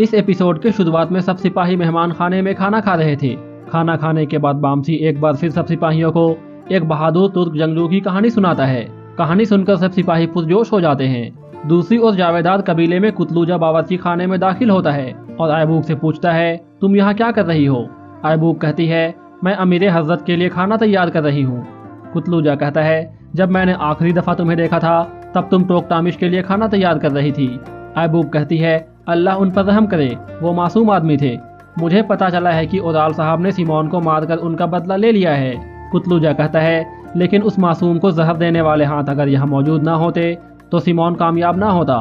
इस एपिसोड के शुरुआत में सब सिपाही मेहमान खाने में खाना खा रहे थे। खाना खाने के बाद बामसी एक बार फिर सब सिपाहियों को एक बहादुर तुर्क जंगजू की कहानी सुनाता है। कहानी सुनकर सब सिपाही पुरजोश हो जाते हैं। दूसरी ओर जावेदार कबीले में कुतलूजा बावर्ची खाने में दाखिल होता है और आयबूक से पूछता है, तुम यहाँ क्या कर रही हो? आयबूक कहती है, मैं अमीर हजरत के लिए खाना तैयार कर रही हूँ। कुतलूजा कहता है, जब मैंने आखिरी दफा तुम्हें देखा था तब तुम टोकटामिश के लिए खाना तैयार कर रही थी। आयबूक कहती है, अल्लाह उन पर रहम करे, वो मासूम आदमी थे। मुझे पता चला है कि ओराल साहब ने सिमोन को मारकर उनका बदला ले लिया है। कुतलूजा कहता है, लेकिन उस मासूम को जहर देने वाले हाथ अगर यहाँ मौजूद ना होते तो सिमोन कामयाब ना होता।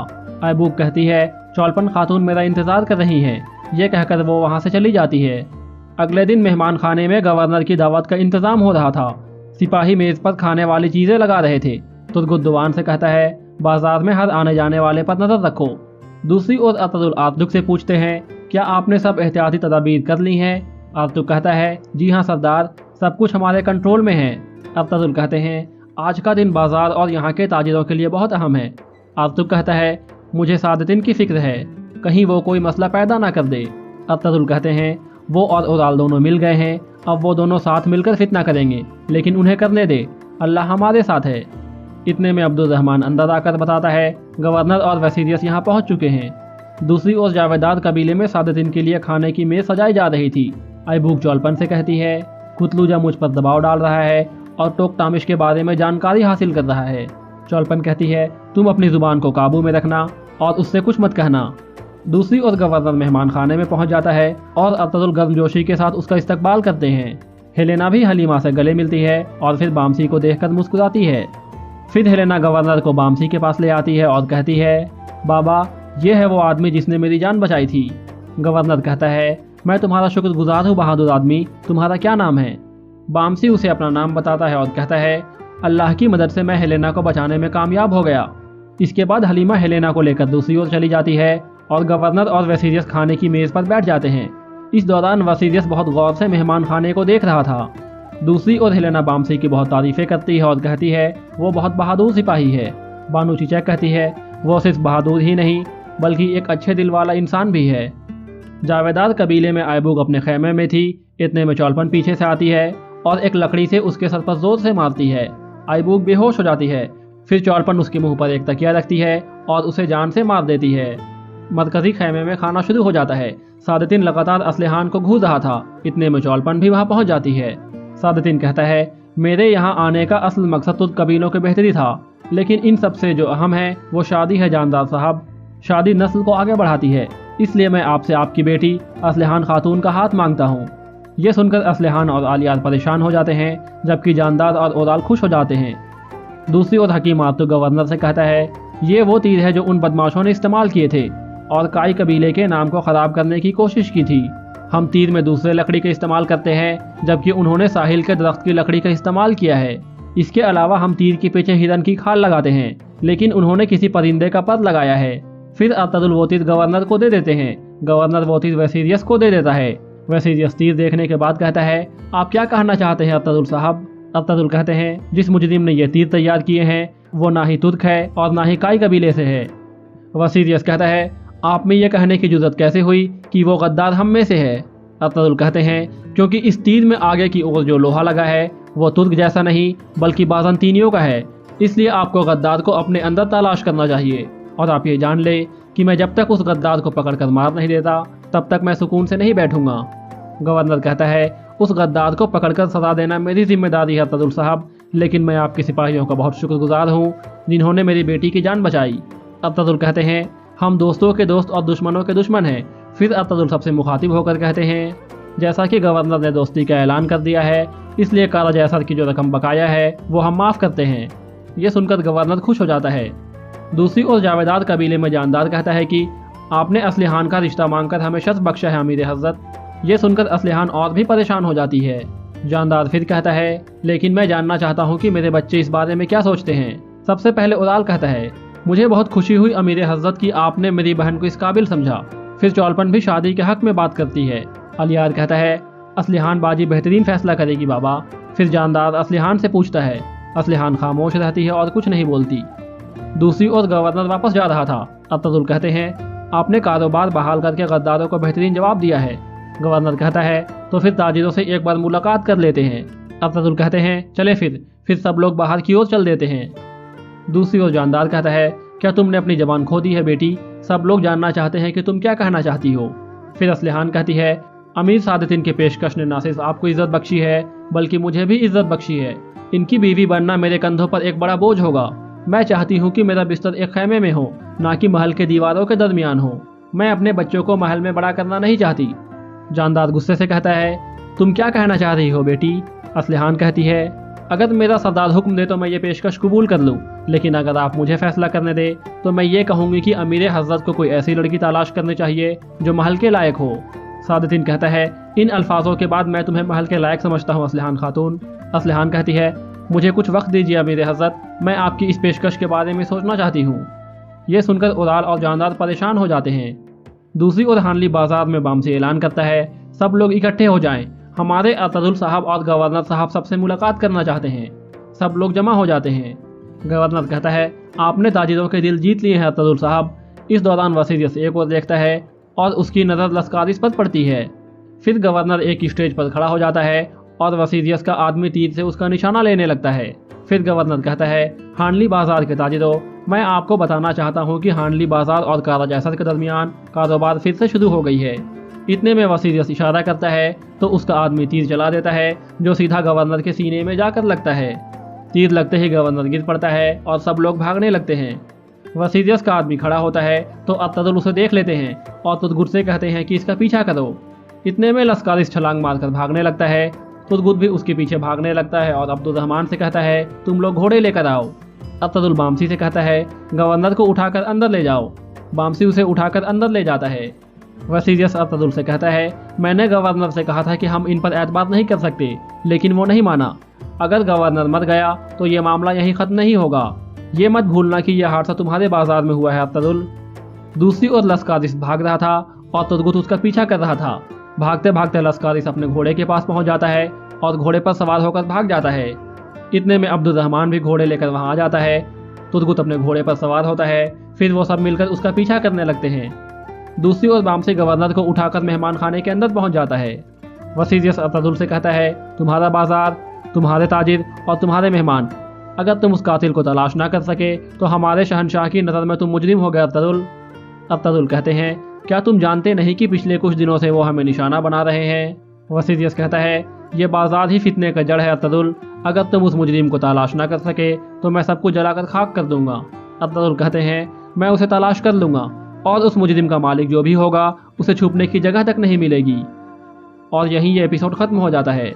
आयबूक कहती है, चौलपन खातून मेरा इंतजार कर रही हैं। ये कहकर वो वहाँ से चली जाती है। अगले दिन मेहमान खाने में गवर्नर की दावत का इंतजाम हो रहा था। सिपाही मेज पर खाने वाली चीजें लगा रहे थे। तुर्गुद्दवान से कहता है, बाजार में हर आने जाने वाले पर नजर रखो। दूसरी ओर अतदुल आतुक से पूछते हैं, क्या आपने सब एहतियाती तदाबीर कर ली हैं? आतुक कहता है, जी हाँ सरदार, सब कुछ हमारे कंट्रोल में है। अतदुल कहते हैं, आज का दिन बाजार और यहाँ के ताजिरों के लिए बहुत अहम है। आतुक कहता है, मुझे सादतिन की फिक्र है, कहीं वो कोई मसला पैदा ना कर दे। अतदुल कहते हैं, वो और ओराल दोनों मिल गए हैं, अब वो दोनों साथ मिलकर फितना करेंगे, लेकिन उन्हें करने दे, अल्लाह हमारे साथ है। इतने में अब्दुर्रहमान अंदर आकर बताता है, गवर्नर और वसीरियस यहाँ पहुँच चुके हैं। दूसरी ओर जावेदार कबीले में सादतिन के लिए खाने की मेज सजाई जा रही थी। आयबूक चौलपन से कहती है, कुतलूजा मुझ पर दबाव डाल रहा है और टोकटामिश के बारे में जानकारी हासिल कर रहा है। चौलपन कहती है, तुम अपनी जुबान को काबू में रखना और उससे कुछ मत कहना। दूसरी ओर गवर्नर मेहमान खाने में पहुंच जाता है और अतदुल गर्मजोशी के साथ उसका इस्तकबाल करते हैं। हेलेना भी हलीमा से गले मिलती है और फिर बामसी को देखकर मुस्कुराती है। फिर हेलेना गवर्नर को बामसी के पास ले आती है और कहती है, बाबा, ये है वो आदमी जिसने मेरी जान बचाई थी। गवर्नर कहता है, मैं तुम्हारा शुक्रगुजार हूँ बहादुर आदमी, तुम्हारा क्या नाम है? बामसी उसे अपना नाम बताता है और कहता है, अल्लाह की मदद से मैं हेलेना को बचाने में कामयाब हो गया। इसके बाद हलीमा हेलेना को लेकर दूसरी ओर चली जाती है और गवर्नर और वसीरियस खाने की मेज़ पर बैठ जाते हैं। इस दौरान वसीरियस बहुत गौर से मेहमान खाने को देख रहा था। दूसरी ओर हेलेना बामसी की बहुत तारीफें करती है और कहती है, वो बहुत बहादुर सिपाही है। बानू चिचैक कहती है, वो सिर्फ बहादुर ही नहीं बल्कि एक अच्छे दिल वाला इंसान भी है। जावेदार कबीले में आयबूक अपने खेमे में थी। इतने में चौलपन पीछे से आती है और एक लकड़ी से उसके सर पर जोर से मारती है। आयबूक बेहोश हो जाती है। फिर चौलपन उसके मुंह पर एक तकिया रखती है और उसे जान से मार देती है। मरकजी खेमे में खाना शुरू हो जाता है। सादतिन लगातार असलहान को घूर रहा था। इतने में चौलपन भी वहां पहुंच जाती है। सादतिन कहता है, मेरे यहाँ आने का असल मकसद तो कबीलों के बेहतरी था, लेकिन इन सबसे जो अहम है वो शादी है जानदार साहब। शादी नस्ल को आगे बढ़ाती है, इसलिए मैं आपसे आपकी बेटी असलहान खातून का हाथ मांगता हूँ। ये सुनकर असलहान और आलियार परेशान हो जाते हैं, जबकि जानदार और ओराल खुश हो जाते हैं। दूसरी ओर हकीम आतुक गवर्नर से कहता है, ये वो तीर है जो उन बदमाशों ने इस्तेमाल किए थे और काई कबीले के नाम को ख़राब करने की कोशिश की थी। हम तीर में दूसरे लकड़ी का इस्तेमाल करते हैं, जबकि उन्होंने साहिल के दरख्त की लकड़ी का इस्तेमाल किया है। इसके अलावा हम तीर के पीछे हिरन की खाल लगाते हैं, लेकिन उन्होंने किसी परिंदे का पर लगाया है। फिर अतदुल वो तीर गवर्नर को दे देते हैं। गवर्नर वो तीर वसीरियस को दे देता है। वसीरियस तीर देखने के बाद कहता है, आप क्या कहना चाहते हैं अतदुल साहब? अतदुल कहते हैं, जिस मुजरिम ने ये तीर तैयार किए हैं वो ना ही तुर्क है और ना ही काई कबीले से है। वसीरियस कहता है, आप में यह कहने की जुर्रत कैसे हुई कि वो गद्दार हम में से है? अतदुल कहते हैं, क्योंकि इस तीर में आगे की ओर जो लोहा लगा है वो तुर्क जैसा नहीं बल्कि बाज़ंतीनियों का है, इसलिए आपको गद्दार को अपने अंदर तलाश करना चाहिए। और आप ये जान ले कि मैं जब तक उस गद्दार को पकड़ कर मार नहीं देता तब तक मैं सुकून से नहीं बैठूंगा। गवर्नर कहता है, उस गद्दार को पकड़कर सजा देना मेरी जिम्मेदारी है अतदुल साहब, लेकिन मैं आपके सिपाहियों का बहुत शुक्रगुजार हूँ जिन्होंने मेरी बेटी की जान बचाई। अतदुल कहते हैं, हम दोस्तों के दोस्त और दुश्मनों के दुश्मन हैं। फिर अतदुल सबसे मुखातिब होकर कहते हैं, जैसा कि गवर्नर ने दोस्ती का ऐलान कर दिया है, इसलिए कारा जैसर की जो रकम बकाया है वो हम माफ़ करते हैं। ये सुनकर गवर्नर खुश हो जाता है। दूसरी ओर जावेदार कबीले में जानदार कहता है कि आपने असलहान का रिश्ता मांगकर हमें शर्त बख्शा है अमीर हजरत। ये सुनकर असलहान और भी परेशान हो जाती है। जानदार फिर कहता है, लेकिन मैं जानना चाहता हूँ कि मेरे बच्चे इस बारे में क्या सोचते हैं। सबसे पहले ओराल कहता है, मुझे बहुत खुशी हुई अमीर हजरत कि आपने मेरी बहन को इस काबिल समझा। फिर चौलपन भी शादी के हक में बात करती है। अलियार कहता है, असलहान बाजी बेहतरीन फैसला करेगी बाबा। फिर जानदार असलहान से पूछता है। असलहान खामोश रहती है और कुछ नहीं बोलती। दूसरी ओर गवर्नर वापस जा रहा था। अतदुल कहते हैं, आपने कारोबार बहाल करके गद्दारों को बेहतरीन जवाब दिया है। गवर्नर कहता है तो फिर ताजिरों से एक बार मुलाकात कर लेते हैं। अफजल कहते हैं चले फिर सब लोग बाहर की ओर चल देते हैं। दूसरी ओर जानदार कहता है क्या तुमने अपनी जबान खो दी है बेटी? सब लोग जानना चाहते हैं कि तुम क्या कहना चाहती हो। फिर असलिहान कहती है अमीर सादतिन के पेशकश ने ना सिर्फ आपको इज्जत बख्शी है बल्कि मुझे भी इज्जत बख्शी है। इनकी बीवी बनना मेरे कंधों पर एक बड़ा बोझ होगा। मैं चाहती हूँ कि मेरा बिस्तर एक खैमे में हो, ना कि महल के दीवारों के दरमियान हो। मैं अपने बच्चों को महल में बड़ा करना नहीं चाहती। जानदार गुस्से से कहता है तुम क्या कहना चाह रही हो बेटी? असलिहान कहती है अगर मेरा सरदार हुक्म दे तो मैं ये पेशकश कबूल कर लूँ, लेकिन अगर आप मुझे फैसला करने दे तो मैं ये कहूँगी कि अमीर हजरत को कोई ऐसी लड़की तलाश करनी चाहिए जो महल के लायक हो। सादतिन कहता है इन अल्फाजों के बाद मैं तुम्हें महल के लायक समझता हूँ असलिहान खातून। असलिहान कहती है मुझे कुछ वक्त दीजिए अमीर हजरत, मैं आपकी इस पेशकश के बारे में सोचना चाहती हूँ। ये सुनकर उदाल और जानदार परेशान हो जाते हैं। दूसरी ओर हानली बाजार में बामसी ऐलान करता है सब लोग इकट्ठे हो जाएं, हमारे अतदुल साहब और गवर्नर साहब सबसे मुलाकात करना चाहते हैं। सब लोग जमा हो जाते हैं। गवर्नर कहता है आपने ताजिरों के दिल जीत लिए हैं अतदुल साहब। इस दौरान वसीयत एक ओर देखता है और उसकी नज़र लस्कारिस पर पड़ती है। फिर गवर्नर एक स्टेज पर खड़ा हो जाता है और वसीयत का आदमी तीर से उसका निशाना लेने लगता है। फिर गवर्नर कहता है हानली बाजार के ताजिरों, मैं आपको बताना चाहता हूँ कि हानली बाजार और काराजैसर के दरमियान कारोबार फिर से शुरू हो गई है। इतने में वसीयत इशारा करता है तो उसका आदमी तीर चला देता है जो सीधा गवर्नर के सीने में जाकर लगता है। तीर लगते ही गवर्नर गिर पड़ता है और सब लोग भागने लगते हैं। वसीयत का आदमी खड़ा होता है तो अतदुल उसे देख लेते हैं और तुदगुद से कहते हैं कि इसका पीछा करो। इतने में लस्कारिस छलांग मारकर भागने लगता है। तुदगुद भी उसके पीछे भागने लगता है और अब्दुर्रहमान से कहता है तुम लोग घोड़े लेकर आओ। अतदुल बामसी से कहता है गवर्नर को उठाकर अंदर ले जाओ। बामसी उसे उठाकर अंदर ले जाता है। वसीयत अतदुल से कहता है मैंने गवर्नर से कहा था कि हम इन पर एतबार नहीं कर सकते, लेकिन वो नहीं माना। अगर गवर्नर मर गया तो ये मामला यहीं ख़त्म नहीं होगा। ये मत भूलना कि यह हादसा तुम्हारे बाजार में हुआ है अतदुल। दूसरी ओर लस्कारिस भाग रहा था और तुदगुद उसका पीछा कर रहा था। भागते भागते लस्कारिस अपने घोड़े के पास पहुंच जाता है और घोड़े पर सवार होकर भाग जाता है। इतने में अब्दुर्रहमान भी घोड़े लेकर वहां आ जाता है। तुदगुद अपने घोड़े पर सवार होता है। फिर वो सब मिलकर उसका पीछा करने लगते हैं। दूसरी ओर बामसी गवर्नर को उठाकर मेहमान खाने के अंदर पहुंच जाता है। वसीयत अतदुल से कहता है तुम्हारा बाजार, तुम्हारे ताजिर और तुम्हारे मेहमान, अगर तुम उस कातिल को तलाश ना कर सके तो हमारे शहनशाह की नज़र में तुम मुजरिम हो गए अतदुल। अतदुल कहते हैं क्या तुम जानते नहीं कि पिछले कुछ दिनों से वो हमें निशाना बना रहे हैं? वसीयत कहता है ये बाजार ही फितने का जड़ है अतदुल। अगर तुम उस मुजरिम को तलाश ना कर सके तो मैं सबको जलाकर खाक कर दूंगा। अतदुल कहते हैं मैं उसे तलाश कर लूँगा और उस मुजरिम का मालिक जो भी होगा उसे छुपने की जगह तक नहीं मिलेगी। और यहीं ये एपिसोड ख़त्म हो जाता है।